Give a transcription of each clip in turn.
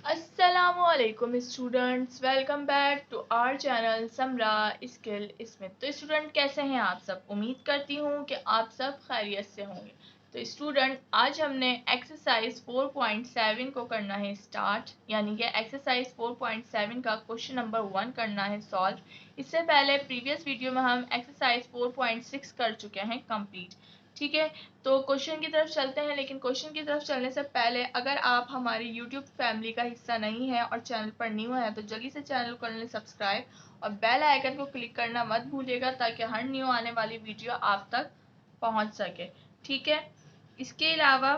अस्सलामुअलैकुम students, welcome back to our channel Samra skill smith. तो student कैसे हैं आप सब? उम्मीद करती हूँ कि आप सब खैरियत से होंगे। तो स्टूडेंट आज हमने एक्सरसाइज 4.7 को करना है स्टार्ट, यानी कि एक्सरसाइज 4.7 का क्वेश्चन नंबर 1 करना है सॉल्व। इससे पहले प्रीवियस वीडियो में हम एक्सरसाइज 4.6 कर चुके हैं कंप्लीट। ठीक है, तो क्वेश्चन की तरफ चलते हैं। लेकिन क्वेश्चन की तरफ चलने से पहले अगर आप हमारी यूट्यूब फैमिली का हिस्सा नहीं है और चैनल पर न्यू है तो जल्दी से चैनल को कर लें सब्सक्राइब और बेल आइकन को क्लिक करना मत भूलिएगा ताकि हर न्यू आने वाली वीडियो आप तक पहुंच सके। ठीक है, इसके अलावा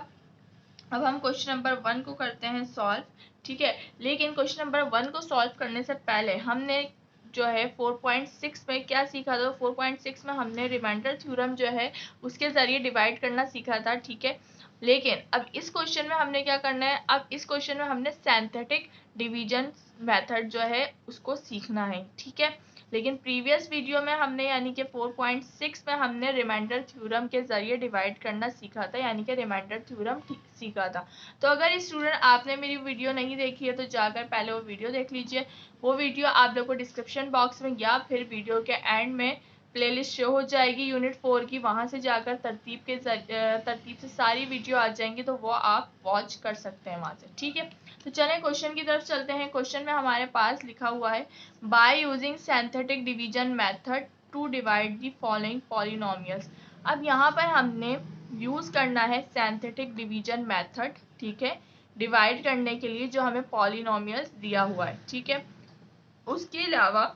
अब हम क्वेश्चन नंबर 1 को करते हैं सॉल्व। ठीक है, लेकिन क्वेश्चन नंबर 1 को सॉल्व करने से पहले हमने जो है 4.6 में क्या सीखा था? 4.6 में हमने रिमाइंडर थ्योरम जो है उसके ज़रिए डिवाइड करना सीखा था। ठीक है, लेकिन अब इस क्वेश्चन में हमने क्या करना है? अब इस क्वेश्चन में हमने सिंथेटिक डिवीजन मेथड जो है उसको सीखना है। ठीक है, लेकिन प्रीवियस वीडियो में हमने यानी कि 4.6 में हमने रिमाइंडर थ्योरम के ज़रिए डिवाइड करना सीखा था, यानी कि रिमाइंडर थ्योरम सीखा था। तो अगर स्टूडेंट आपने मेरी वीडियो नहीं देखी है तो जाकर पहले वो वीडियो देख लीजिए। वो वीडियो आप लोग को डिस्क्रिप्शन बॉक्स में या फिर वीडियो के एंड में प्लेलिस्ट शो हो जाएगी यूनिट 4 की, वहाँ से जाकर तरतीब से सारी वीडियो आ जाएंगी, तो वो आप वॉच कर सकते हैं वहाँ से। ठीक है, तो चलें क्वेश्चन की तरफ चलते हैं। क्वेश्चन में हमारे पास लिखा हुआ है by using synthetic division method to divide the following polynomials. अब यहाँ पर हमने यूज करना है सिंथेटिक डिवीजन मेथड। ठीक है, डिवाइड करने के लिए जो हमें पॉलिनोमियल्स दिया हुआ है। ठीक है, उसके अलावा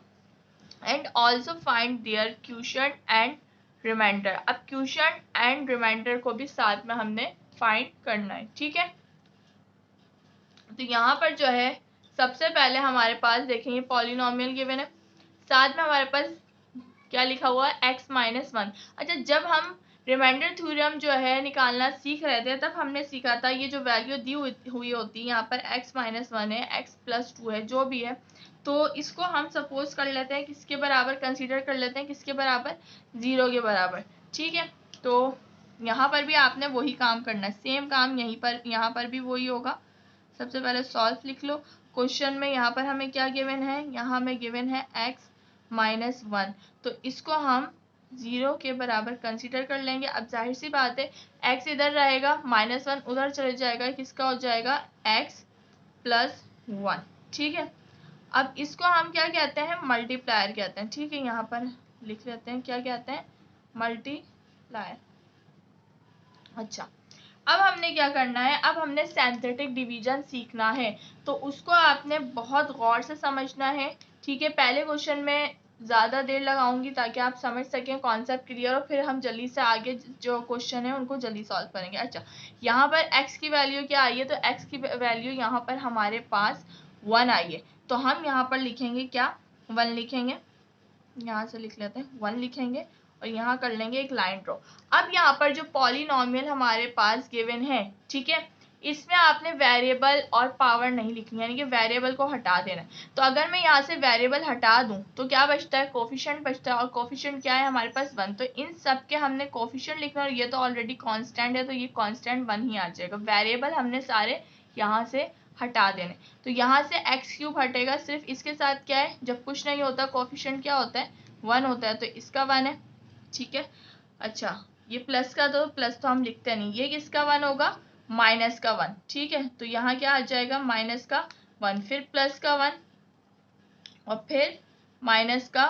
and also find their quotient and remainder. अब क्वोशिएंट एंड रिमाइंडर को भी साथ में हमने फाइंड करना है। ठीक है, तो यहाँ पर जो है सबसे पहले हमारे पास देखेंगे पॉलिनोमियल गिवन है, साथ में हमारे पास क्या लिखा हुआ है? x-1। अच्छा, जब हम रिमाइंडर थ्योरम जो है निकालना सीख रहे थे तब हमने सीखा था ये जो वैल्यू दी हुई होती है, यहाँ पर x-1 है, x+2 है, जो भी है, तो इसको हम सपोज कर लेते हैं किसके बराबर, कंसीडर कर लेते हैं किसके बराबर? 0 के बराबर। ठीक है, तो यहाँ पर भी आपने वही काम करना है, सेम काम यहाँ पर भी वही होगा। सबसे पहले सॉल्व लिख लो। क्वेश्चन में यहाँ पर हमें क्या गिवन है? यहाँ हमें गिवन है x-1, तो इसको हम 0 के बराबर कंसीडर कर लेंगे। अब जाहिर सी बात है x इधर रहेगा, -1 उधर चले जाएगा, किसका हो जाएगा? x+1। ठीक है, अब इसको हम क्या कहते हैं? मल्टीप्लायर कहते हैं। ठीक है, यहाँ पर लिख लेते हैं क्या कहते हैं? मल्टीप्लायर। अच्छा, अब हमने क्या करना है? अब हमने सिंथेटिक डिवीजन सीखना है, तो उसको आपने बहुत गौर से समझना है। ठीक है, पहले क्वेश्चन में ज़्यादा देर लगाऊंगी ताकि आप समझ सकें, कॉन्सेप्ट क्लियर हो, फिर हम जल्दी से आगे जो क्वेश्चन है उनको जल्दी सॉल्व करेंगे। अच्छा, यहाँ पर x की वैल्यू क्या आई है? तो x की वैल्यू यहाँ पर हमारे पास 1 आई है, तो हम यहाँ पर लिखेंगे क्या? 1 लिखेंगे। यहाँ से लिख लेते हैं 1 लिखेंगे और यहाँ कर लेंगे एक लाइन ड्रॉ। अब यहाँ पर जो पॉलिनोमियल हमारे पास गिवन है, ठीक है, इसमें आपने वेरिएबल और पावर नहीं लिखनी, यानी कि वेरिएबल को हटा देना है। तो अगर मैं यहाँ से वेरिएबल हटा दूं तो क्या बचता है? कोफिशिएंट बचता है, और कोफिशिएंट क्या है हमारे पास? 1। तो इन सब के हमने कोफिशिएंट लिखना, और ये तो ऑलरेडी कांस्टेंट है तो ये कांस्टेंट 1 ही आ जाएगा। वेरिएबल हमने सारे यहाँ से हटा देने, तो यहाँ से x³ हटेगा। सिर्फ इसके साथ क्या है? जब कुछ नहीं होता कोफिशिएंट क्या होता है? 1 होता है, तो इसका 1 है। ठीक है, अच्छा, ये प्लस का, तो प्लस तो हम लिखते नहीं, ये किसका 1 होगा? माइनस का 1। ठीक है, तो यहाँ क्या आ जाएगा? माइनस का 1, फिर प्लस का 1 और फिर माइनस का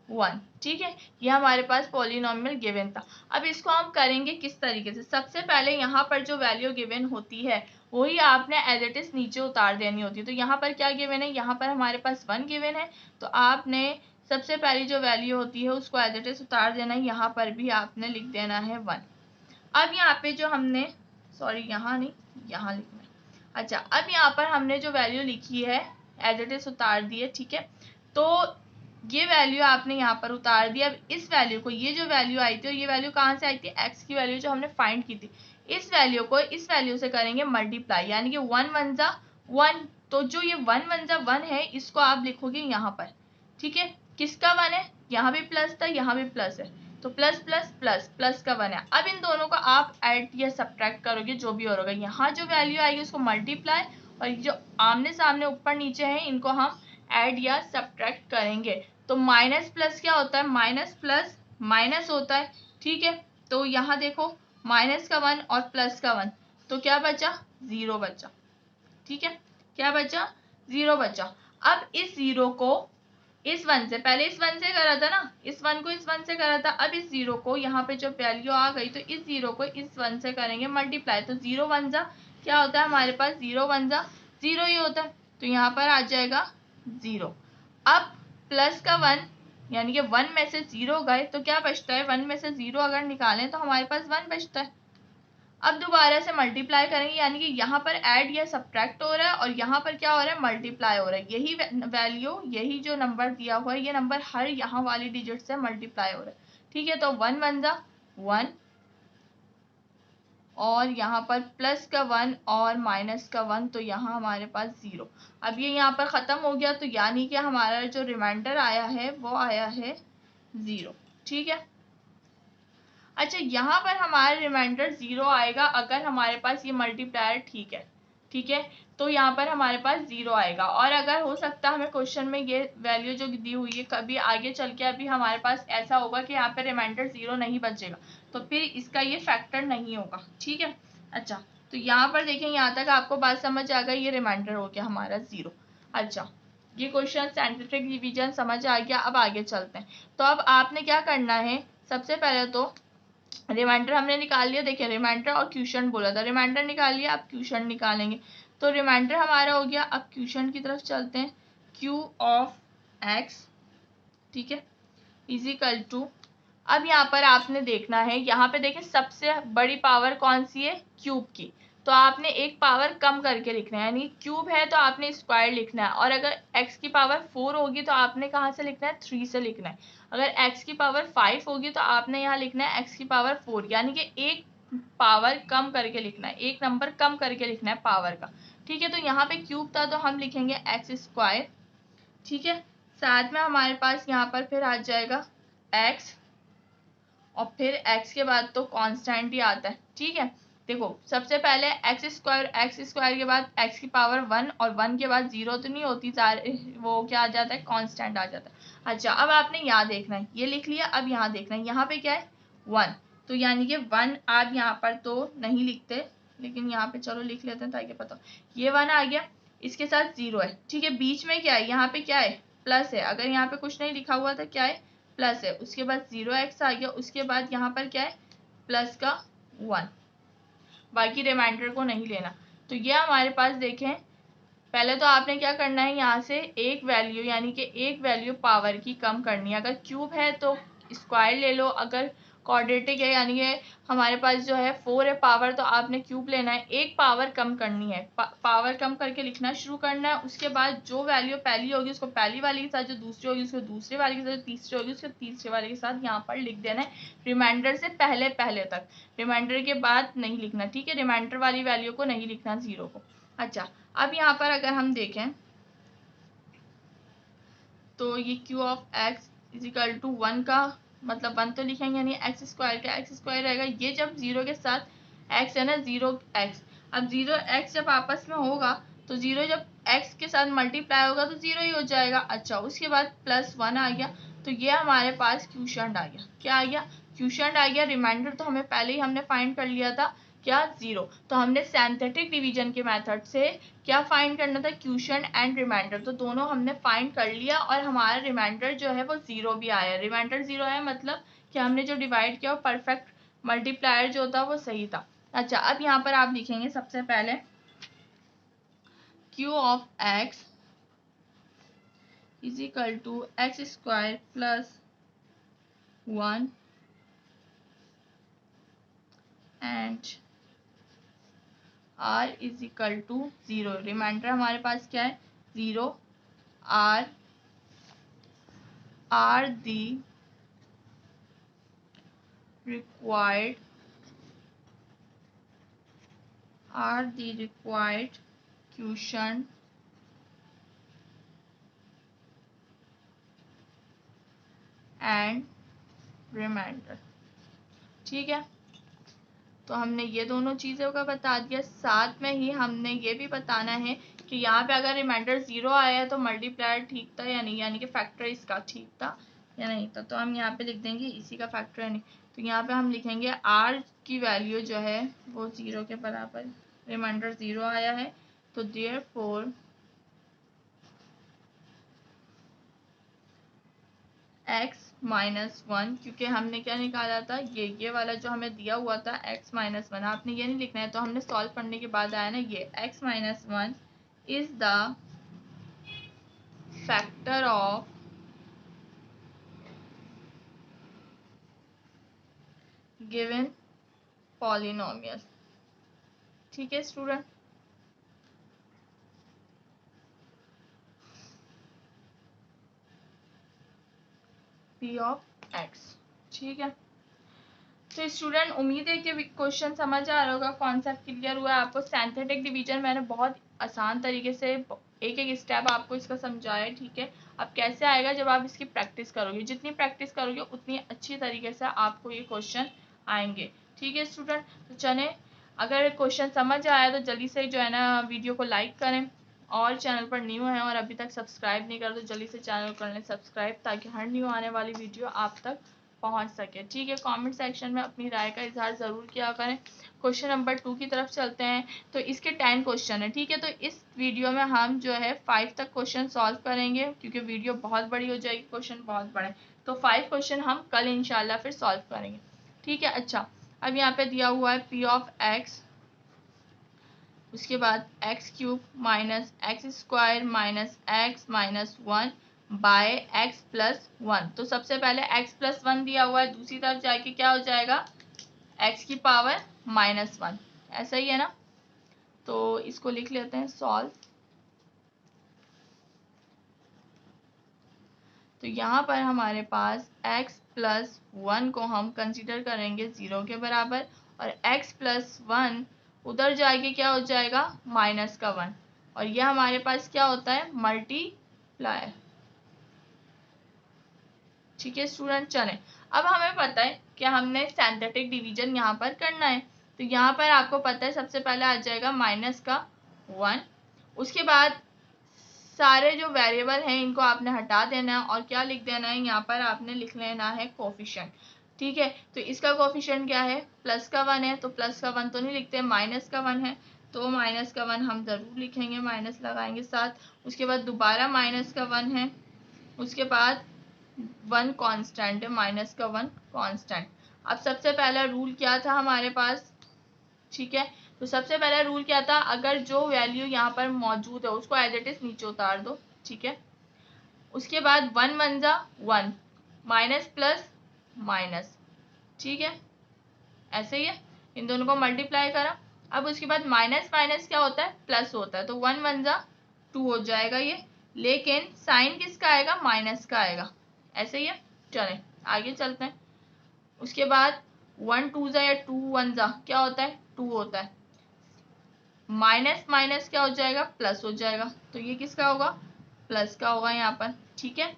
1। ठीक है, ये हमारे पास पॉलिनोमियल गिवन था। अब इसको हम करेंगे किस तरीके से? सबसे पहले यहाँ पर जो वैल्यू गिवन होती है वही आपने एज इट इज नीचे उतार देनी होती है। तो यहाँ पर क्या गिवन है? यहाँ पर हमारे पास 1 गिवन है, तो आपने सबसे पहली जो वैल्यू होती है उसको एज इट इज उतार देना है। यहाँ पर भी आपने लिख देना है 1। अब यहाँ पे जो हमने, सॉरी यहाँ नहीं, यहाँ लिखना है। अच्छा, अब यहाँ पर हमने जो वैल्यू लिखी है एज इट इज उतार दी है। ठीक है, तो ये वैल्यू आपने यहाँ पर उतार दी। अब इस वैल्यू को, ये जो वैल्यू आई थी, और ये वैल्यू कहाँ से आई थी? x की वैल्यू जो हमने फाइंड की थी, इस वैल्यू को इस वैल्यू से करेंगे मल्टीप्लाई, यानी कि 1 1 जा 1। तो जो ये 1 1 जा 1 है इसको आप लिखोगे यहाँ पर। ठीक है, किसका 1 है? यहाँ भी प्लस था, यहाँ भी प्लस है, तो प्लस प्लस प्लस प्लस का 1 है। अब इन दोनों को आप ऐड या सब्ट्रैक्ट करोगे, जो भी होगा, यहाँ जो वैल्यू आएगी उसको मल्टीप्लाई और जो आमने सामने ऊपर नीचे हैं इनको हम ऐड या सब्ट्रैक्ट करेंगे। तो माइनस प्लस क्या होता है, माइनस प्लस माइनस होता है, ठीक है। तो यहाँ देखो माइनस का 1 और प्लस का 1, तो क्या बचा, 0 बचा, ठीक है। क्या बचा, 0 बचा। अब इस 0 को इस 1 से, पहले इस 1 से करा था ना, इस 1 को इस 1 से करा था, अब इस 0 को यहाँ पे जो वैल्यू आ गई तो इस 0 को इस 1 से करेंगे मल्टीप्लाई, तो 0 1 जा क्या होता है हमारे पास, 0 1 जा 0 ही होता है, तो यहाँ पर आ जाएगा 0। अब प्लस का 1 यानी कि 1 में से 0 गए तो क्या बचता है, 1 में से 0 अगर निकालें तो हमारे पास 1 बचता है। अब दोबारा से मल्टीप्लाई करेंगे, यानी कि यहाँ पर ऐड या सब्ट्रैक्ट हो रहा है और यहाँ पर क्या हो रहा है, मल्टीप्लाई हो रहा है। यही वैल्यू, यही जो नंबर दिया हुआ है, ये नंबर हर यहाँ वाली डिजिट से मल्टीप्लाई हो रहा है, ठीक है। तो 1 1 जा 1 और यहाँ पर प्लस का 1 और माइनस का 1, तो यहाँ हमारे पास 0। अब ये यहाँ पर ख़त्म हो गया, तो यानी कि हमारा जो रिमाइंडर आया है वो आया है 0, ठीक है। अच्छा, यहाँ पर हमारा रिमाइंडर 0 आएगा अगर हमारे पास ये मल्टीप्लायर ठीक है, ठीक है। तो यहाँ पर हमारे पास 0 आएगा, और अगर हो सकता है हमें क्वेश्चन में ये वैल्यू जो दी हुई है कभी आगे चल के अभी हमारे पास ऐसा होगा कि यहाँ पर रिमाइंडर 0 नहीं बचेगा, तो फिर इसका ये फैक्टर नहीं होगा, ठीक है। अच्छा, तो यहाँ पर देखें, यहाँ तक आपको बात समझ आ गई, ये रिमाइंडर हो गया हमारा 0। अच्छा, ये क्वेश्चन साइंटिफिक डिवीजन समझ आ गया। अब आगे चलते हैं। तो अब आपने क्या करना है, सबसे पहले तो रिमाइंडर हमने निकाल लिया। देखिए रिमाइंडर और क्वेश्चन बोला था, रिमाइंडर निकाल लिया, अब क्वेश्चन निकालेंगे। तो रिमाइंडर हमारा हो गया, अब क्वेश्चन की तरफ चलते हैं। क्यू ऑफ एक्स, ठीक है, इज इक्वल टू, अब यहाँ पर आपने देखना है, यहाँ पे देखें सबसे बड़ी पावर कौन सी है, क्यूब की, तो आपने एक पावर कम करके लिखना है, यानी क्यूब है तो आपने स्क्वायर लिखना है। और अगर x की पावर 4 होगी तो आपने कहाँ से लिखना है, 3 से लिखना है। अगर x की पावर 5 होगी तो आपने यहाँ लिखना है x की पावर 4, यानी कि एक पावर कम करके लिखना है, एक नंबर कम करके लिखना है पावर का, ठीक है। तो यहाँ पे क्यूब था तो हम लिखेंगे एक्स स्क्वायर, ठीक है। साथ में हमारे पास यहाँ पर फिर आ जाएगा x, और फिर x के बाद तो कांस्टेंट ही आता है, ठीक है। देखो सबसे पहले एक्स स्क्वायर के बाद x की पावर 1 और 1 के बाद 0 तो नहीं होती, वो क्या आ जाता है, कांस्टेंट आ जाता है। अच्छा, अब आपने यहाँ देखना है, ये लिख लिया। अब यहाँ देखना है, यहाँ पे क्या है 1, तो यानी कि 1 आप यहाँ पर तो नहीं लिखते, लेकिन यहाँ पे चलो लिख लेते हैं ताकि पता हो। ये 1 आ गया, इसके साथ 0 है, ठीक है। बीच में क्या है, यहाँ पे क्या है, प्लस है। अगर यहाँ पे कुछ नहीं लिखा हुआ था, क्या है, प्लस है। उसके बाद 0x आ गया, उसके बाद यहाँ पर क्या है, प्लस का 1, बाकी रिमाइंडर को नहीं लेना। तो ये हमारे पास देखें, पहले तो आपने क्या करना है, यहाँ से एक वैल्यू यानी कि एक वैल्यू पावर की कम करनी है। अगर क्यूब है तो स्क्वायर ले लो, अगर क्वाड्रेटिक है यानी कि हमारे पास जो है 4 है पावर, तो आपने क्यूब लेना है। एक पावर कम करनी है, पावर कम करके लिखना शुरू करना है। उसके बाद जो वैल्यू पहली होगी उसको पहली वाली के साथ, जो दूसरी होगी उसको दूसरे वाले के साथ, जो तीसरी होगी उसको तीसरे वाले के साथ यहाँ पर लिख देना है, रिमाइंडर से पहले पहले तक, रिमाइंडर के बाद नहीं लिखना, ठीक है। रिमाइंडर वाली वैल्यू को नहीं लिखना, 0 को। अच्छा, अब यहाँ पर अगर हम देखें तो ये Q of x is equal to 1 का मतलब 1 तो लिखेंगे, यानी एक्स स्क्वायर का एक्स स्क्वायर रहेगा। ये जब 0 के साथ x है ना, 0x, अब 0x जब आपस में होगा तो 0 जब x के साथ मल्टीप्लाई होगा तो 0 ही हो जाएगा। अच्छा, उसके बाद प्लस 1 आ गया, तो ये हमारे पास क्वोशंट आ गया। क्या आ गया, क्वोशंट आ गया। रिमाइंडर तो हमें पहले ही हमने फाइंड कर लिया था, क्या, 0। तो हमने सिंथेटिक डिवीजन के मेथड से क्या फाइंड करना था, क्वोशंट एंड रिमाइंडर, तो दोनों हमने फाइंड कर लिया और हमारा रिमाइंडर जो है वो 0 भी आया। रिमाइंडर 0 आया मतलब कि हमने जो डिवाइड किया वो परफेक्ट मल्टीप्लायर जो था वो सही था। अच्छा, अब यहाँ पर आप लिखेंगे सबसे पहले Q of x is equal to x square plus 1 and r is equal to 0। Remainder हमारे पास क्या है, 0। r the required quotient and remainder, ठीक है। तो हमने ये दोनों चीज़ों का बता दिया। साथ में ही हमने ये भी बताना है कि यहाँ पे अगर रिमाइंडर 0 आया है तो मल्टीप्लायर ठीक था या नहीं, यानी कि फैक्टर इसका ठीक था या नहीं था। तो हम यहाँ पे लिख देंगे इसी का फैक्टर है नहीं। तो यहाँ पे हम लिखेंगे r की वैल्यू जो है वो 0 के बराबर, रिमाइंडर 0 आया है तो देयरफॉर x माइनस 1, क्योंकि हमने क्या निकाला था, ये वाला जो हमें दिया हुआ था x माइनस 1, आपने ये नहीं लिखना है, तो हमने सॉल्व करने के बाद आया ना ये x minus 1 is the factor of given polynomial. ठीक है स्टूडेंट, p ऑफ x। ठीक है, तो स्टूडेंट उम्मीद है कि क्वेश्चन समझ आ रहा होगा, कॉन्सेप्ट क्लियर हुआ है आपको। सिंथेटिक डिवीजन मैंने बहुत आसान तरीके से एक एक स्टेप आपको इसका समझाया है। ठीक है, अब कैसे आएगा, जब आप इसकी प्रैक्टिस करोगे, जितनी प्रैक्टिस करोगे उतनी अच्छी तरीके से आपको ये क्वेश्चन आएंगे। ठीक है स्टूडेंट, तो चलें, अगर क्वेश्चन समझ आया तो जल्दी से जो है ना वीडियो को लाइक करें, और चैनल पर न्यू है और अभी तक सब्सक्राइब नहीं कर तो जल्दी से चैनल कर लें सब्सक्राइब, ताकि हर न्यू आने वाली वीडियो आप तक पहुंच सके। ठीक है, कमेंट सेक्शन में अपनी राय का इजहार ज़रूर किया करें। क्वेश्चन नंबर 2 की तरफ चलते हैं। तो इसके 10 क्वेश्चन है। ठीक है, तो इस वीडियो में हम जो है 5 तक क्वेश्चन सॉल्व करेंगे, क्योंकि वीडियो बहुत बड़ी हो जाएगी, क्वेश्चन बहुत बड़े, तो 5 क्वेश्चन हम कल इंशाल्लाह फिर सॉल्व करेंगे। ठीक है, अच्छा, अब यहाँ पे दिया हुआ है p ऑफ x, उसके बाद x cube minus x square minus x minus 1 by x plus 1। तो सबसे पहले x प्लस 1 दिया हुआ है, दूसरी तरफ जाके क्या हो जाएगा x की पावर माइनस 1, ऐसा ही है ना। तो इसको लिख लेते हैं सॉल्व। तो यहाँ पर हमारे पास x प्लस 1 को हम कंसिडर करेंगे 0 के बराबर, और x प्लस 1 उधर जाके क्या हो जाएगा माइनस का 1, और यह हमारे पास क्या होता है मल्टीप्लायर। ठीक है स्टूडेंट, चलें, अब हमें पता है कि हमने सिंथेटिक डिवीजन यहाँ पर करना है। तो यहाँ पर आपको पता है सबसे पहले आ जाएगा माइनस का 1, उसके बाद सारे जो वेरिएबल हैं इनको आपने हटा देना है, और क्या लिख देना है यहाँ पर आपने लिख लेना है कोफिशिएंट। ठीक है, तो इसका कोफिशिएंट क्या है प्लस का 1 है, तो प्लस का 1 तो नहीं लिखते, माइनस का 1 है, तो माइनस का 1 हम जरूर लिखेंगे, माइनस लगाएंगे साथ। उसके बाद दोबारा माइनस का 1 है, उसके बाद 1 कांस्टेंट है, माइनस का 1 कांस्टेंट। अब सबसे पहला रूल क्या था हमारे पास, ठीक है, तो सबसे पहला रूल क्या था, अगर जो वैल्यू यहाँ पर मौजूद है उसको एज इट इज नीचे उतार दो। ठीक है, उसके बाद 1 1 जा 1, माइनस प्लस माइनस, ठीक है, ऐसे ही है, इन दोनों को मल्टीप्लाई करा। अब उसके बाद माइनस माइनस क्या होता है प्लस होता है, तो 1 1 जा 2 हो जाएगा ये, लेकिन साइन किसका आएगा माइनस का आएगा, ऐसे ही है। चलें आगे चलते हैं। उसके बाद 1 2 जा या 2 1 जा क्या होता है 2 होता है, माइनस माइनस क्या हो जाएगा प्लस हो जाएगा, तो ये किसका होगा प्लस का होगा यहाँ पर। ठीक है,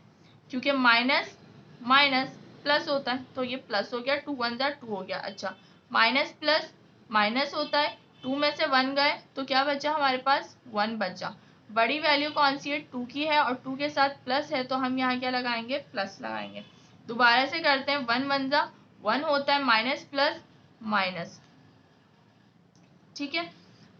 क्योंकि माइनस माइनस प्लस होता है, तो ये प्लस हो गया, 2 1 जा 2 हो गया। अच्छा, माइनस प्लस माइनस होता है, 2 में से 1 गए तो क्या बचा हमारे पास 1 बचा। बड़ी वैल्यू कौन सी है 2 की है, और 2 के साथ प्लस है, तो हम यहाँ क्या लगाएंगे प्लस लगाएंगे। दोबारा से करते हैं, 1 1 जा 1 होता है, माइनस प्लस माइनस। ठीक है,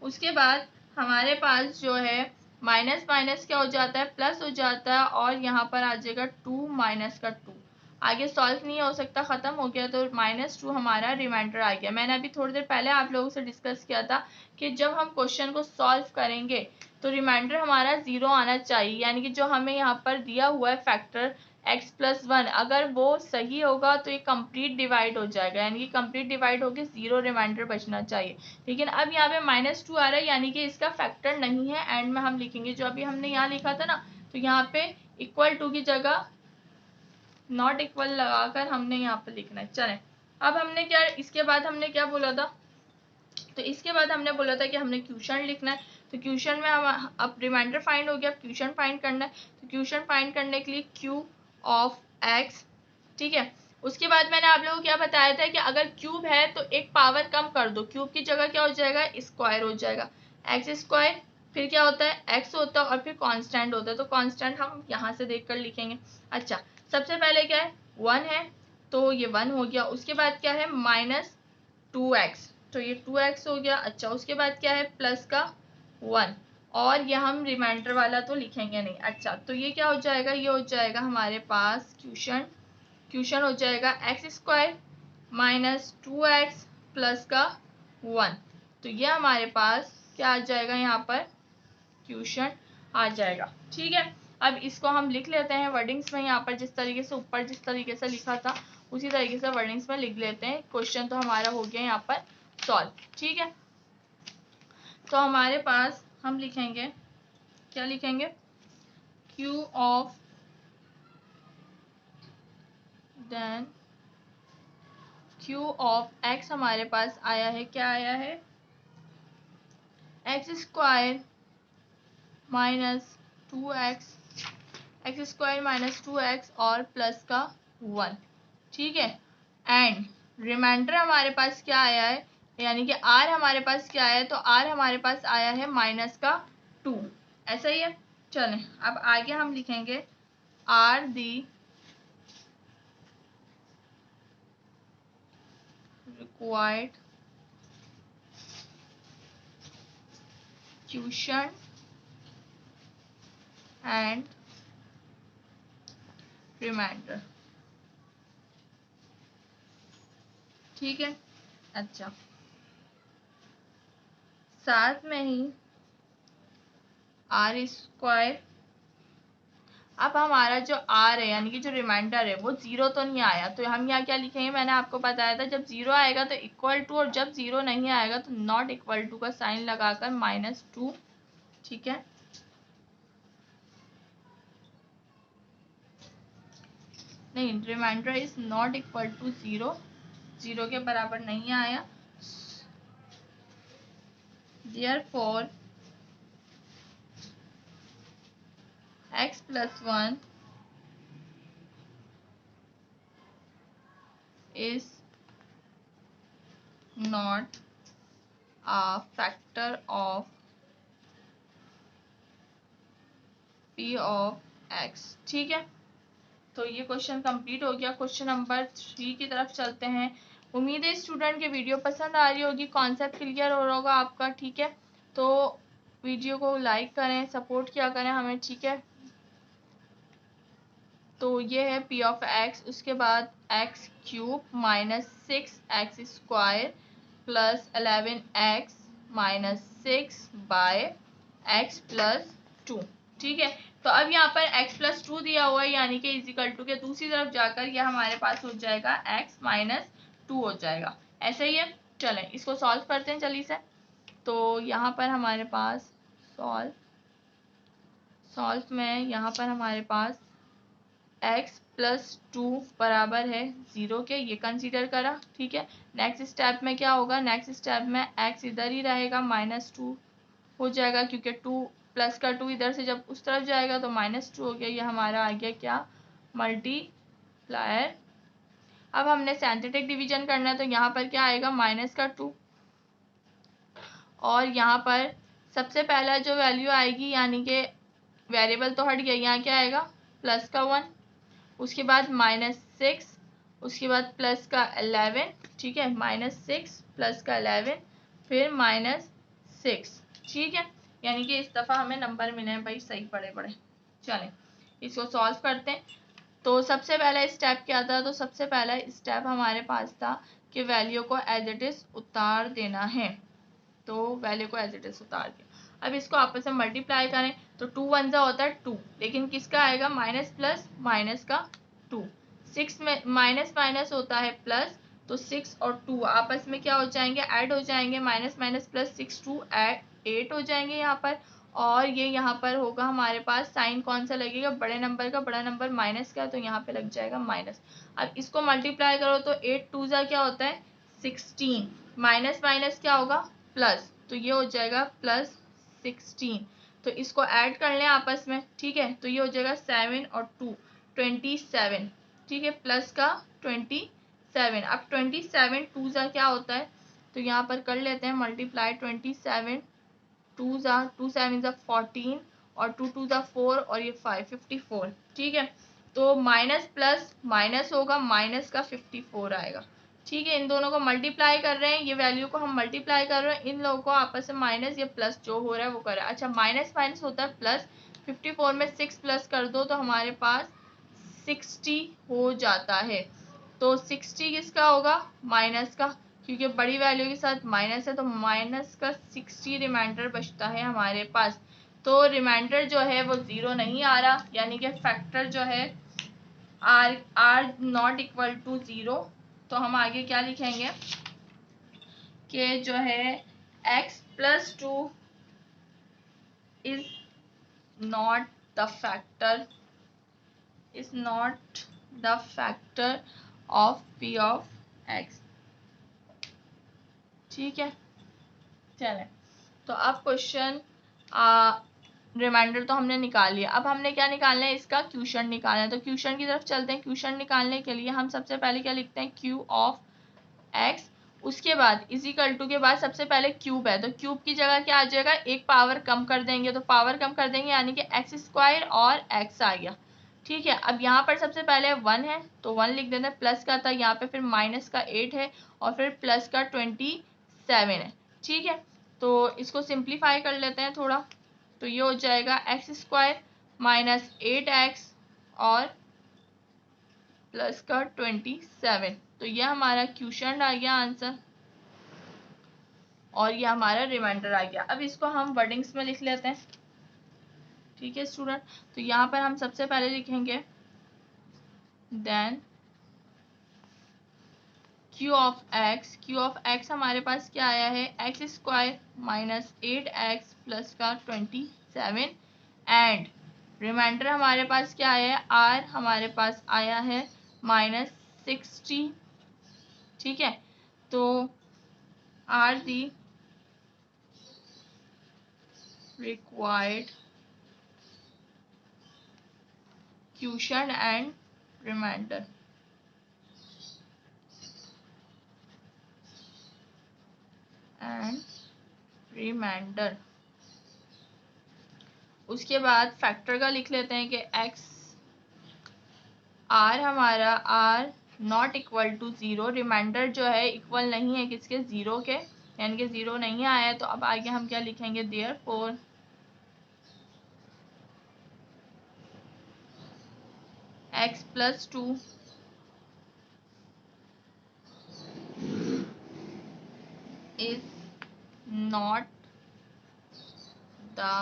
उसके बाद हमारे पास जो है माइनस माइनस क्या हो जाता है प्लस हो जाता है, और यहाँ पर आ जाएगा 2 माइनस का 2, आगे सॉल्व नहीं हो सकता, खत्म हो गया, तो -2 हमारा रिमाइंडर आ गया। मैंने अभी थोड़ी देर पहले आप लोगों से डिस्कस किया था कि जब हम क्वेश्चन को सॉल्व करेंगे तो रिमाइंडर हमारा 0 आना चाहिए, यानी कि जो हमें यहाँ पर दिया हुआ है फैक्टर x प्लस 1, अगर वो सही होगा तो ये कंप्लीट डिवाइड हो जाएगा, यानी कि कंप्लीट डिवाइड होकर 0 रिमाइंडर बचना चाहिए। लेकिन अब यहाँ पे -2 आ रहा है, यानी कि इसका फैक्टर नहीं है, एंड में हम लिखेंगे जो अभी हमने यहाँ लिखा था ना, तो यहाँ पे इक्वल टू की जगह नॉट इक्वल लगाकर हमने यहाँ पे लिखना है। चलें, अब हमने क्या, इसके बाद हमने क्या बोला था, तो इसके बाद हमने बोला था कि हमने क्वेश्चन लिखना है। तो क्वेश्चन में हम अब रिमाइंडर फाइंड हो गया, क्वेश्चन फाइंड करना है। तो क्वेश्चन फाइंड करने के लिए q ऑफ x, ठीक है, उसके बाद मैंने आप लोगों को क्या बताया था कि अगर क्यूब है तो एक पावर कम कर दो, क्यूब की जगह क्या हो जाएगा, स्क्वायर हो जाएगा, एक्स स्क्वायर, फिर क्या होता है एक्स होता है और फिर कांस्टेंट होता है, तो कांस्टेंट हम यहाँ से देखकर लिखेंगे। अच्छा, सबसे पहले क्या है 1 है तो ये 1 हो गया, उसके बाद क्या है -2x, तो ये 2x हो गया। अच्छा, उसके बाद क्या है प्लस का 1, और ये हम रिमाइंडर वाला तो लिखेंगे नहीं। अच्छा, तो ये क्या हो जाएगा, ये हो जाएगा हमारे पास क्वेश्चन हो जाएगा एक्स स्क्वायर -2x प्लस का 1, तो ये हमारे पास क्या आ जाएगा, यहाँ पर क्वेश्चन आ जाएगा। ठीक है, अब इसको हम लिख लेते हैं वर्डिंग्स में, यहाँ पर जिस तरीके से ऊपर जिस तरीके से लिखा था उसी तरीके से वर्डिंग्स में लिख लेते हैं। क्वेश्चन तो हमारा हो गया यहाँ पर सॉल्व। ठीक है, तो हमारे पास हम लिखेंगे, क्या लिखेंगे, Q of then Q of x हमारे पास आया है, क्या आया है, x square -2x, x square -2x और प्लस का 1। ठीक है, एंड रिमाइंडर हमारे पास क्या आया है, यानी कि आर हमारे पास क्या आया है, तो आर हमारे पास आया है -2। ऐसा ही है। चलें अब आगे हम लिखेंगे R the required quotient and remainder. ठीक है, अच्छा, साथ में ही आर स्क्वायर, अब हमारा जो आर है यानी कि जो रिमाइंडर है वो 0 तो नहीं आया, तो हम यहाँ क्या लिखेंगे, मैंने आपको बताया था जब 0 आएगा तो इक्वल टू, और जब 0 नहीं आएगा तो नॉट इक्वल टू का साइन लगाकर -2। ठीक है, नहीं, remainder is not equal to 0, 0 के बराबर नहीं आया, therefore x + 1 is not a factor of p of x। ठीक है, तो ये क्वेश्चन कंप्लीट हो गया। क्वेश्चन नंबर 3 की तरफ चलते हैं। उम्मीद है स्टूडेंट की वीडियो पसंद आ रही होगी, कॉन्सेप्ट क्लियर हो रहा होगा आपका। ठीक है, तो वीडियो को लाइक करें, सपोर्ट किया करें हमें। ठीक है, तो ये है p ऑफ x, उसके बाद x³ -6x square plus 11x -6/x + 2। ठीक है, तो अब यहाँ पर x + 2 दिया हुआ है, यानी कि इजिकल टू के दूसरी तरफ जाकर यह हमारे पास हो जाएगा x - 2 हो जाएगा। ऐसे ही है, चलें इसको सॉल्व करते हैं जल्दी से। तो यहाँ पर हमारे पास सॉल्व में यहाँ पर हमारे पास x + 2 बराबर है 0 के, ये कंसीडर करा। ठीक है, नेक्स्ट स्टेप में क्या होगा, नेक्स्ट स्टेप में x इधर ही रहेगा, -2 हो जाएगा, क्योंकि 2 प्लस का 2 इधर से जब उस तरफ जाएगा तो -2 हो गया। ये हमारा आ गया क्या, मल्टीप्लायर। अब हमने सिंथेटिक डिवीजन करना है, तो यहाँ पर क्या आएगा, -2, और यहाँ पर सबसे पहला जो वैल्यू आएगी, यानी कि वेरिएबल तो हट गया, यहाँ क्या आएगा, प्लस का 1, उसके बाद -6, उसके बाद प्लस का 11। ठीक है, -6 प्लस का 11 फिर -6। ठीक है, यानी कि इस दफ़ा हमें नंबर मिले हैं भाई, सही पड़े पड़े। चलें इसको सॉल्व करते हैं। तो सबसे पहला स्टेप क्या था, तो सबसे पहला स्टेप हमारे पास था कि वैल्यू को एज इट इज़ उतार देना है, तो वैल्यू को एज इट इज़ उतार दिया। अब इसको आपस में मल्टीप्लाई करें तो 2 × 1 होता है 2, लेकिन किसका आएगा, माइनस प्लस माइनस का 2, 6 में माइनस माइनस होता है प्लस, तो 6 और 2 आपस में क्या हो जाएंगे, ऐड हो जाएंगे, माइनस माइनस प्लस 6 2 8 हो जाएंगे यहाँ पर। और ये यहाँ पर होगा हमारे पास साइन कौन सा लगेगा, बड़े नंबर का, बड़ा नंबर माइनस का, तो यहाँ पे लग जाएगा माइनस। अब इसको मल्टीप्लाई करो तो 8 2 क्या होता है 16, माइनस माइनस क्या होगा प्लस, तो ये हो जाएगा +16। तो इसको ऐड कर लें आपस में। ठीक है, तो ये हो जाएगा 7 और 2 27। ठीक है, प्लस का 27। अब 27 टू ज़ा क्या होता है, तो यहाँ पर कर लेते हैं मल्टीप्लाई 27 टू ज़ा, 2 7 ज़ा 14 और 2 2 ज़ा 4 और ये 5 54। ठीक है, तो माइनस प्लस माइनस होगा, माइनस का 54 आएगा। ठीक है, इन दोनों को मल्टीप्लाई कर रहे हैं, ये वैल्यू को हम मल्टीप्लाई कर रहे हैं, इन लोगों को आपस में माइनस या प्लस जो हो रहा है वो कर रहा है। अच्छा, माइनस माइनस होता है प्लस, 54 में 6 प्लस कर दो तो हमारे पास 60 हो जाता है। तो 60 किसका होगा, माइनस का, क्योंकि बड़ी वैल्यू के साथ माइनस है, तो माइनस का 60 रिमाइंडर बचता है हमारे पास। तो रिमाइंडर जो है वो 0 नहीं आ रहा, यानी कि फैक्टर जो है आर नॉट इक्वल टू 0। तो हम आगे क्या लिखेंगे कि जो है x plus 2 is not the factor, is not the factor of p of x। ठीक है, चलें, तो अब क्वेश्चन रिमाइंडर तो हमने निकाल लिया, अब हमने क्या निकालना है, इसका क्यूशन निकालना है। तो क्यूशन की तरफ चलते हैं। क्यूशन निकालने के लिए हम सबसे पहले क्या लिखते हैं, क्यू ऑफ एक्स, उसके बाद इजिकल टू के बाद सबसे पहले क्यूब है, तो क्यूब की जगह क्या आ जाएगा, एक पावर कम कर देंगे, तो पावर कम कर देंगे यानी कि एक्स स्क्वायर और एक्स आ गया। ठीक है, अब यहाँ पर सबसे पहले 1 है तो 1 लिख देते हैं, प्लस का था यहाँ पे, फिर माइनस का 8 है और फिर प्लस का 27 है। ठीक है, तो इसको सिंप्लीफाई कर लेते हैं थोड़ा, तो ये हो जाएगा एक्स स्क्वायर माइनस 8x और प्लस का 27। तो यह हमारा क्वेश्चन आ गया आंसर और यह हमारा रिमाइंडर आ गया। अब इसको हम वर्डिंग्स में लिख लेते हैं। ठीक है स्टूडेंट, तो यहाँ पर हम सबसे पहले लिखेंगे then Q of x, Q of x हमारे पास क्या आया है, x square minus 8x plus का 27 एंड रिमाइंडर हमारे पास क्या आया है, आर हमारे पास आया है माइनस 60। ठीक है, तो R the required quotient and remainder। उसके बाद फैक्टर का लिख लेते हैं कि x आर हमारा R not equal to 0, remainder जो है इक्वल नहीं है किसके, 0 के, यानी कि 0 नहीं आया है। तो अब आगे हम क्या लिखेंगे, therefore x plus 2 is not the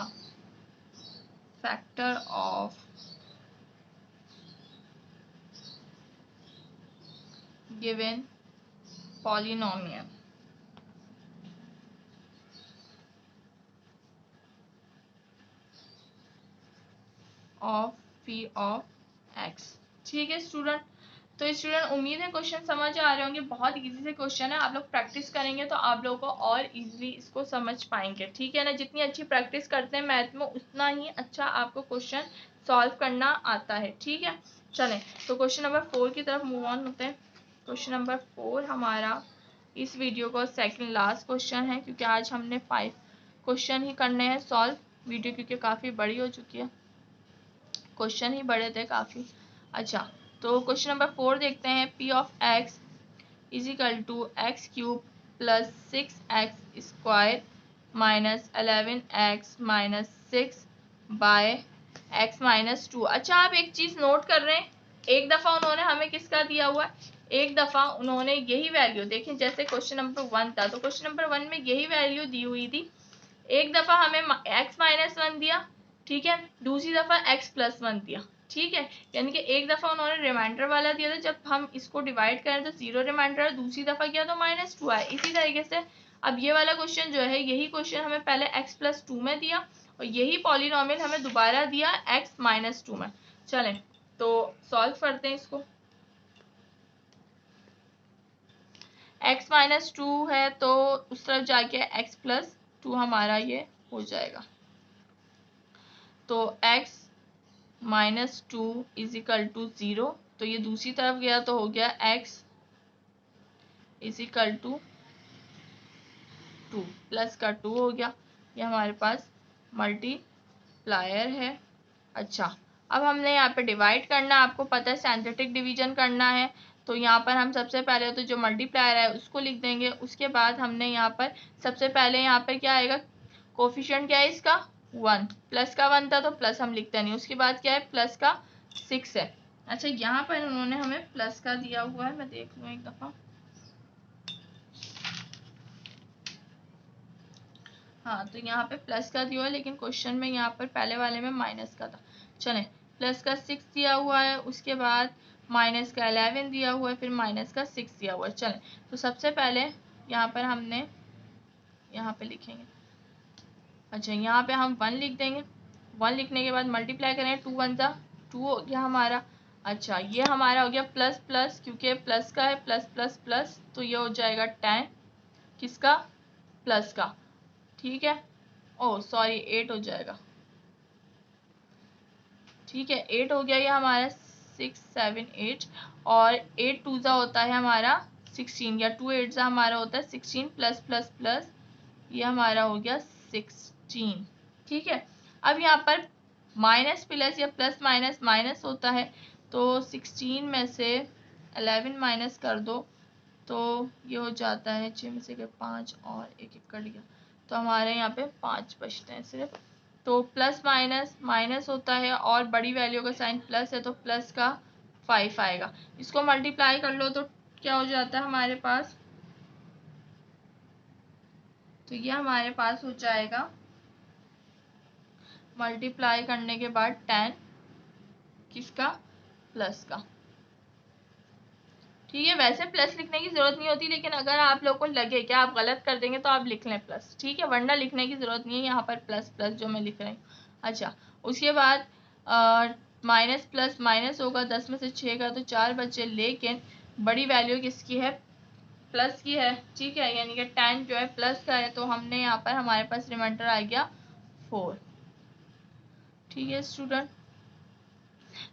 factor of given polynomial of p of x। ठीक है स्टूडेंट, तो स्टूडेंट उम्मीद है क्वेश्चन समझ आ रहे होंगे, बहुत इजी से क्वेश्चन है, आप लोग प्रैक्टिस करेंगे तो आप लोगों को और इजीली इसको समझ पाएंगे। ठीक है ना, जितनी अच्छी प्रैक्टिस करते हैं मैथ में उतना ही अच्छा आपको क्वेश्चन सॉल्व करना आता है। ठीक है, चलें तो क्वेश्चन नंबर 4 की तरफ मूव ऑन होते हैं। क्वेश्चन नंबर 4 हमारा इस वीडियो का सेकंड लास्ट क्वेश्चन है, क्योंकि आज हमने 5 क्वेश्चन ही करने हैं सॉल्व, वीडियो क्योंकि काफ़ी बड़ी हो चुकी है, क्वेश्चन ही बड़े थे काफ़ी। अच्छा, तो क्वेश्चन नंबर 4 देखते हैं, p of x is equal to x cube plus 6x square minus 11x minus 6 by x minus 2। अच्छा, आप एक चीज़ नोट कर रहे हैं, एक दफ़ा उन्होंने हमें किसका दिया हुआ है, एक दफ़ा उन्होंने यही वैल्यू, देखें जैसे क्वेश्चन नंबर 1 था तो क्वेश्चन नंबर 1 में यही वैल्यू दी हुई थी, एक दफ़ा हमें x माइनस 1 दिया, ठीक है, दूसरी दफ़ा x प्लस 1 दिया। ठीक है, यानी कि एक दफ़ा उन्होंने रिमाइंडर वाला दिया था, जब हम इसको डिवाइड करें तो 0 रिमाइंडर, दूसरी दफ़ा किया तो -2 आया। इसी तरीके से अब ये वाला क्वेश्चन जो है, यही क्वेश्चन हमें पहले x प्लस 2 में दिया और यही पॉलिनॉमियल हमें दोबारा दिया x माइनस 2 में। चलें तो सॉल्व करते हैं इसको। x माइनस 2 है तो उस तरफ जाके x प्लस 2 हमारा ये हो जाएगा, तो x minus 2 is equal to 0 तो ये दूसरी तरफ गया तो हो गया x is equal to 2, plus का 2 हो गया। ये हमारे पास मल्टीप्लायर है। अच्छा, अब हमने यहाँ पे डिवाइड करना है, आपको पता है सिंथेटिक डिवीजन करना है। तो यहाँ पर हम सबसे पहले तो जो मल्टीप्लायर है उसको लिख देंगे। उसके बाद हमने यहाँ पर सबसे पहले यहाँ पर क्या आएगा, कोफिशिएंट क्या है इसका 1, प्लस का 1 था तो प्लस हम लिखते नहीं। उसके बाद क्या है, प्लस का 6 है। अच्छा, यहाँ पर उन्होंने हमें प्लस का दिया हुआ है, मैं देख लूँ एक दफ़ा। हाँ, तो यहाँ पे प्लस का दिया हुआ है, लेकिन क्वेश्चन में यहाँ पर पहले वाले में माइनस का था। चलें, प्लस का 6 दिया हुआ है, उसके बाद माइनस का 11 दिया हुआ है, फिर माइनस का 6 दिया हुआ है। चलें, तो सबसे पहले यहाँ पर हमने यहाँ पे लिखेंगे। अच्छा, यहाँ पे हम 1 लिख देंगे। 1 लिखने के बाद मल्टीप्लाई करें, 2 1 जा 2 हो गया हमारा। अच्छा, ये हमारा हो गया प्लस प्लस, क्योंकि प्लस का है, प्लस प्लस प्लस, तो ये हो जाएगा 10 किसका, प्लस का। ठीक है, ओह सॉरी 8 हो जाएगा। ठीक है, 8 हो गया ये हमारा, 6 7 8, और 8 2 जा होता है हमारा 16, या 2 8 जा हमारा होता है 16, प्लस प्लस प्लस ये हमारा हो गया 16। ठीक है, अब यहाँ पर माइनस प्लस या प्लस माइनस माइनस होता है, तो 16 में से 11 माइनस कर दो तो ये हो जाता है 6 में से 5 और 1 1 कट गया, तो हमारे यहाँ पे 5 बचते हैं सिर्फ। तो प्लस माइनस माइनस होता है और बड़ी वैल्यू का साइन प्लस है, तो प्लस का 5 आएगा। इसको मल्टीप्लाई कर लो तो क्या हो जाता है हमारे पास, तो ये हमारे पास हो जाएगा मल्टीप्लाई करने के बाद 10 किसका, प्लस का। ठीक है, वैसे प्लस लिखने की जरूरत नहीं होती, लेकिन अगर आप लोग को लगे कि आप गलत कर देंगे तो आप लिख लें प्लस। ठीक है, वरना लिखने की जरूरत नहीं है, यहाँ पर प्लस प्लस जो मैं लिख रही हूँ। अच्छा, उसके बाद माइनस प्लस माइनस होगा, 10 में से 6 का तो 4 बचे, लेकिन बड़ी वैल्यू किसकी है, प्लस की है। ठीक है, यानी कि 10 जो है प्लस का है, तो हमने यहाँ पर हमारे पास रिमाइंडर आ गया 4। ठीक है स्टूडेंट,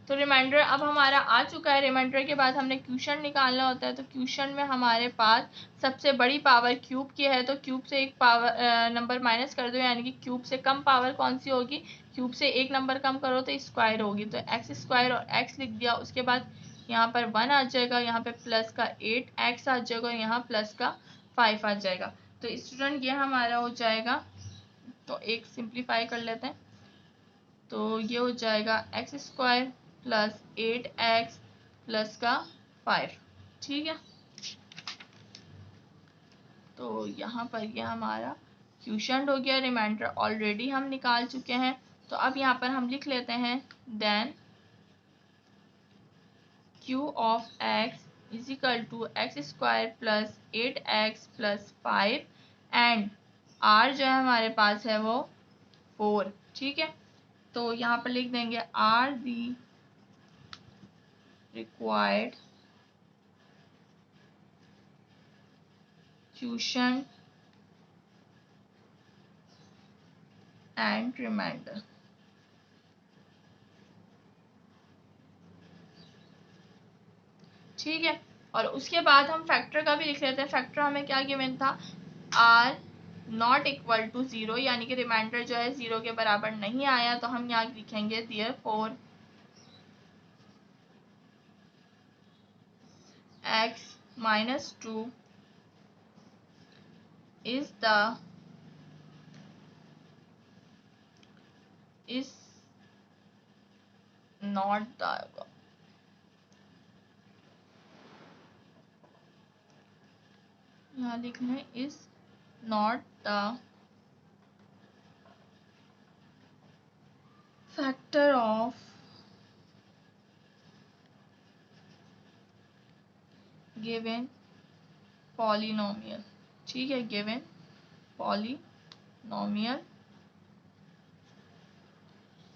तो रिमाइंडर अब हमारा आ चुका है। रिमाइंडर के बाद हमने क्यूशन निकालना होता है, तो क्यूशन में हमारे पास सबसे बड़ी पावर क्यूब की है, तो क्यूब से एक पावर नंबर माइनस कर दो, यानी कि क्यूब से कम पावर कौन सी होगी, क्यूब से एक नंबर कम करो तो स्क्वायर होगी, तो एक्स स्क्वायर और एक्स लिख दिया। उसके बाद यहाँ पर 1 आ जाएगा, यहाँ पे प्लस का 8x आ जाएगा, और यहाँ प्लस का 5 आ जाएगा। तो स्टूडेंट ये हमारा हो जाएगा, तो एक सिंप्लीफाई कर लेते हैं, तो ये हो जाएगा x square plus 8x plus का 5। ठीक है, तो यहाँ पर ये हमारा क्वोशिएंट हो गया। रिमाइंडर ऑलरेडी हम निकाल चुके हैं, तो अब यहाँ पर हम लिख लेते हैं then Q of x is equal to x square plus 8x plus 5 and r जो है हमारे पास है वो 4। ठीक है, तो यहाँ पर लिख देंगे R the required quotient and remainder. ठीक है, और उसके बाद हम फैक्टर का भी लिख लेते हैं। फैक्टर हमें क्या गिवन था, आर नॉट इक्वल टू 0, यानी कि रिमाइंडर जो है 0 के बराबर नहीं आया, तो हम यहाँ लिखेंगे therefore x minus 2 is not the यहाँ लिखना है is not the factor of given polynomial। ठीक है, given polynomial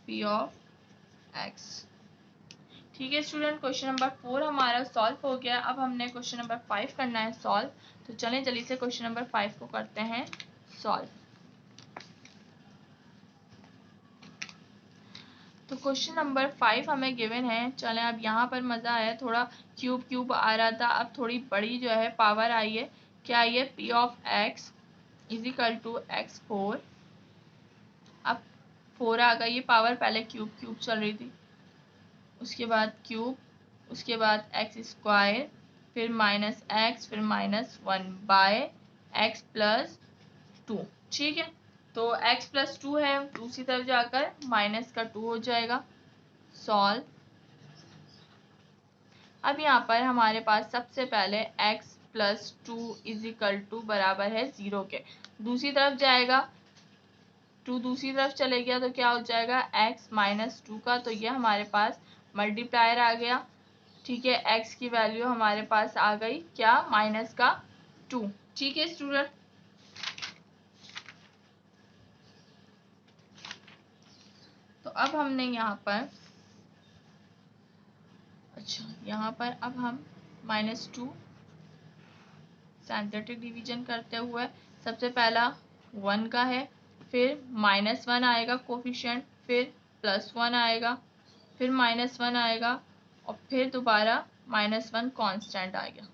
p of x। ठीक है स्टूडेंट, क्वेश्चन नंबर 4 हमारा सॉल्व हो गया। अब हमने क्वेश्चन नंबर 5 करना है सॉल्व, तो चलें जल्दी से क्वेश्चन नंबर 5 को करते हैं सॉल्व। तो क्वेश्चन नंबर 5 हमें गिवन है। चलें, अब यहाँ पर मज़ा आया, थोड़ा क्यूब क्यूब आ रहा था, अब थोड़ी बड़ी जो है पावर आई है। क्या आई है? P of x is equal to x4। अब 4 आ गई, ये पावर पहले क्यूब क्यूब चल रही थी, उसके बाद क्यूब, उसके बाद एक्स स्क्वायर, फिर माइनस एक्स, फिर -1 बाय एक्स प्लस 2। ठीक है, तो x प्लस 2 है, दूसरी तरफ जाकर -2 हो जाएगा। सॉल्व। अब यहाँ पर हमारे पास सबसे पहले x plus 2 is equal to बराबर है 0 के। दूसरी तरफ जाएगा, 2 दूसरी तरफ चले गया तो क्या हो जाएगा? x माइनस 2 का, तो ये हमारे पास मल्टीप्लायर आ गया। ठीक है, x की वैल्यू हमारे पास आ गई क्या? -2। ठीक है स्टूडेंट, तो अब हमने यहाँ पर, अच्छा यहाँ पर अब हम -2 सिंथेटिक डिवीजन करते हुए, सबसे पहला 1 का है, फिर -1 आएगा कोफिशिएंट, फिर +1 आएगा, फिर -1 आएगा, और फिर दोबारा -1 कांस्टेंट आएगा।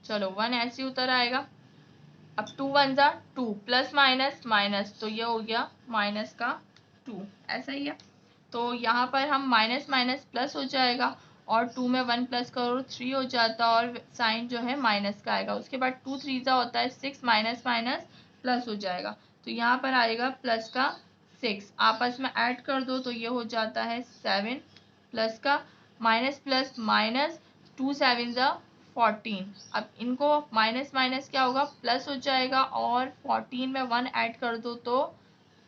चलो 1 ऐसे उतर आएगा। अब 2 1 जा 2, प्लस माइनस माइनस, तो ये हो गया -2, ऐसा ही है। तो यहाँ पर हम माइनस माइनस प्लस हो जाएगा, और 2 में 1 प्लस करो 3 हो जाता, और साइन जो है माइनस का आएगा। उसके बाद 2 3 जा होता है 6, माइनस माइनस प्लस हो जाएगा, तो यहाँ पर आएगा प्लस का 6, आपस में ऐड कर दो तो ये हो जाता है 7, प्लस का माइनस प्लस माइनस, 2 7 जा 14। अब इनको माइनस माइनस क्या होगा? प्लस हो जाएगा, और 14 में 1 ऐड कर दो तो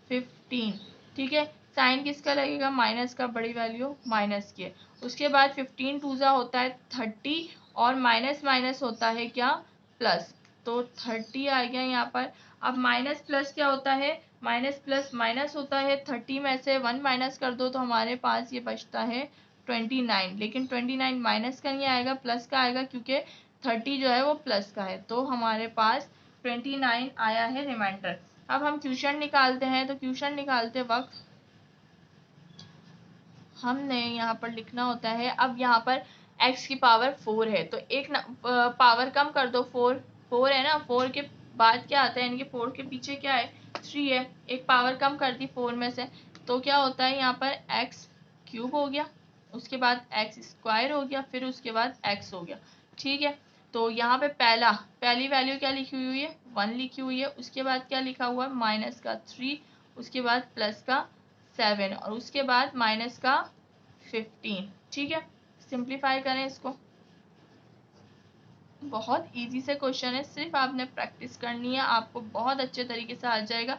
15। ठीक है, साइन किसका लगेगा? माइनस का, बड़ी वैल्यू माइनस की है। उसके बाद 15 2 जा होता है 30, और माइनस माइनस होता है क्या? प्लस, तो 30 आ गया यहाँ पर। अब माइनस प्लस क्या होता है? माइनस प्लस माइनस होता है, 30 में से 1 माइनस कर दो तो हमारे पास ये बचता है 29। लेकिन 29 माइनस का नहीं आएगा, प्लस का आएगा, क्योंकि 30 जो है वो प्लस का है, तो हमारे पास 29 आया है रिमाइंडर। अब हम क्वेश्चन निकालते हैं, तो क्वेश्चन निकालते वक्त हमने यहाँ पर लिखना होता है, अब यहाँ पर x की पावर 4 है, तो एक पावर कम कर दो, 4 है ना, 4 के बाद क्या आता है, यानी कि 4 के पीछे क्या है? 3 है, एक पावर कम कर दी 4 में से, तो क्या होता है यहाँ पर? x क्यूब हो गया, उसके बाद x स्क्वायर हो गया, फिर उसके बाद x हो गया। ठीक है, तो यहाँ पे पहली वैल्यू क्या लिखी हुई है? 1 लिखी हुई है, उसके बाद क्या लिखा हुआ है? -3, उसके बाद प्लस का 7, और उसके बाद माइनस का 15। ठीक है, सिंप्लीफाई करें इसको। बहुत इजी से क्वेश्चन है, सिर्फ आपने प्रैक्टिस करनी है, आपको बहुत अच्छे तरीके से आ जाएगा।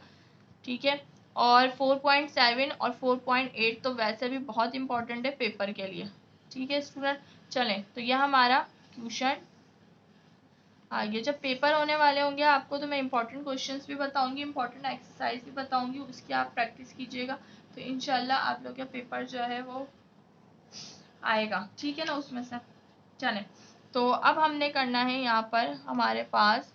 ठीक है, और 4.7 और 4.8 तो वैसे भी बहुत इंपॉर्टेंट है पेपर के लिए। ठीक है स्टूडेंट, चलें, तो यह हमारा क्वेश्चन आगे। जब पेपर होने वाले होंगे आपको, तो मैं इंपॉर्टेंट क्वेश्चंस भी बताऊंगी, इंपॉर्टेंट एक्सरसाइज भी बताऊंगी, उसकी आप प्रैक्टिस कीजिएगा, तो इंशाल्लाह आप लोग का पेपर जो है वो आएगा। ठीक है ना, उसमें से। चलें, तो अब हमने करना है यहाँ पर हमारे पास,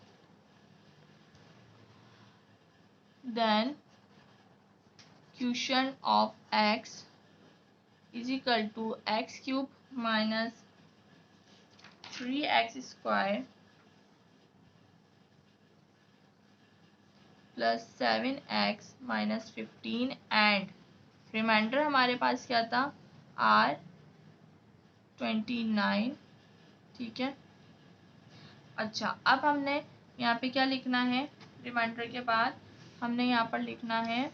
then question of x is equal to x cube minus 3x square plus 7x minus 15, and remainder हमारे पास क्या था? R29। ठीक है, अच्छा अब हमने यहाँ पे क्या लिखना है? रिमाइंडर के बाद हमने यहाँ पर लिखना है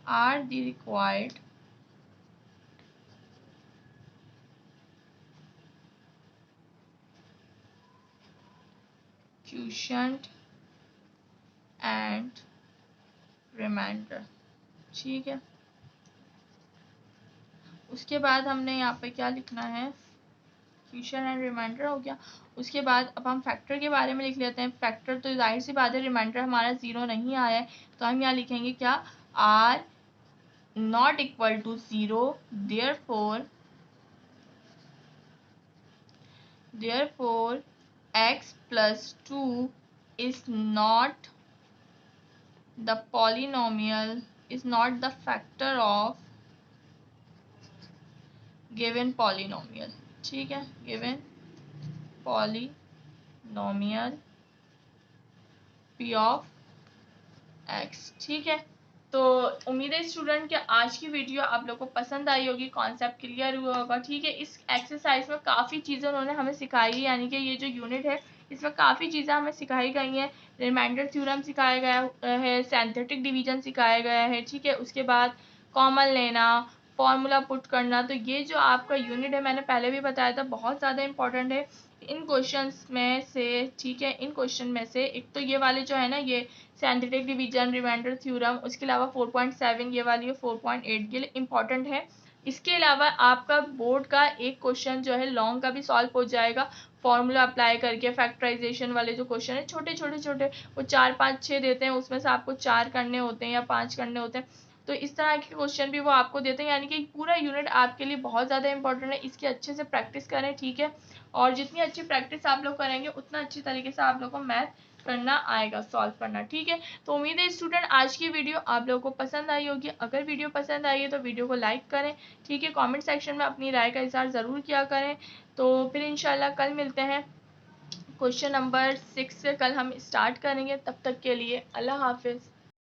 R the required quotient and remainder. ठीक है, उसके बाद हमने यहाँ पे क्या लिखना है? क्वोशिएंट एंड रिमाइंडर हो गया। उसके बाद अब हम फैक्टर के बारे में लिख लेते हैं। फैक्टर तो जाहिर सी बात है, रिमाइंडर हमारा 0 नहीं आया है, तो हम यहाँ लिखेंगे क्या? R not equal to 0, therefore x plus 2 is not the polynomial is not the factor of given polynomial. ठीक है, given polynomial p of x. ठीक है, तो उम्मीद है स्टूडेंट कि आज की वीडियो आप लोगों को पसंद आई होगी, कॉन्सेप्ट क्लियर हुआ होगा. ठीक है, इस एक्सरसाइज में काफ़ी चीज़ें उन्होंने हमें सिखाई है, यानी कि ये जो यूनिट है इसमें काफ़ी चीज़ें हमें सिखाई गई हैं. रिमाइंडर थ्योरम सिखाया गया है, सिंथेटिक डिवीजन सिखाया गया है. ठीक है, उसके बाद कॉमन लेना, फॉर्मूला पुट करना. तो ये जो आपका यूनिट है मैंने पहले भी बताया था बहुत ज़्यादा इंपॉर्टेंट है. इन क्वेश्चंस में से, ठीक है, इन क्वेश्चन में से एक तो ये वाले जो है ना, ये सिंथेटिक डिवीजन, रिमाइंडर थ्योरम, उसके अलावा 4.7 ये वाली है 4.8 ये इंपॉर्टेंट है. इसके अलावा आपका बोर्ड का एक क्वेश्चन जो है लॉन्ग का भी सॉल्व हो जाएगा, फॉर्मूला अप्लाई करके. फैक्टराइजेशन वाले जो क्वेश्चन है छोटे छोटे छोटे, वो 4 5 6 देते हैं, उसमें से आपको 4 करने होते हैं या 5 करने होते हैं. तो इस तरह के क्वेश्चन भी वो आपको देते हैं, यानी कि पूरा यूनिट आपके लिए बहुत ज़्यादा इंपॉर्टेंट है. इसकी अच्छे से प्रैक्टिस करें. ठीक है, और जितनी अच्छी प्रैक्टिस आप लोग करेंगे उतना अच्छी तरीके से आप लोग को मैथ करना आएगा, सॉल्व करना. ठीक है, तो उम्मीद है स्टूडेंट आज की वीडियो आप लोगों को पसंद आई होगी. अगर वीडियो पसंद आई है तो वीडियो को लाइक करें. ठीक है, कमेंट सेक्शन में अपनी राय का इज़हार ज़रूर किया करें. तो फिर इंशाल्लाह कल मिलते हैं. क्वेश्चन नंबर 6 से कल हम स्टार्ट करेंगे. तब तक के लिए अल्लाह हाफिज़.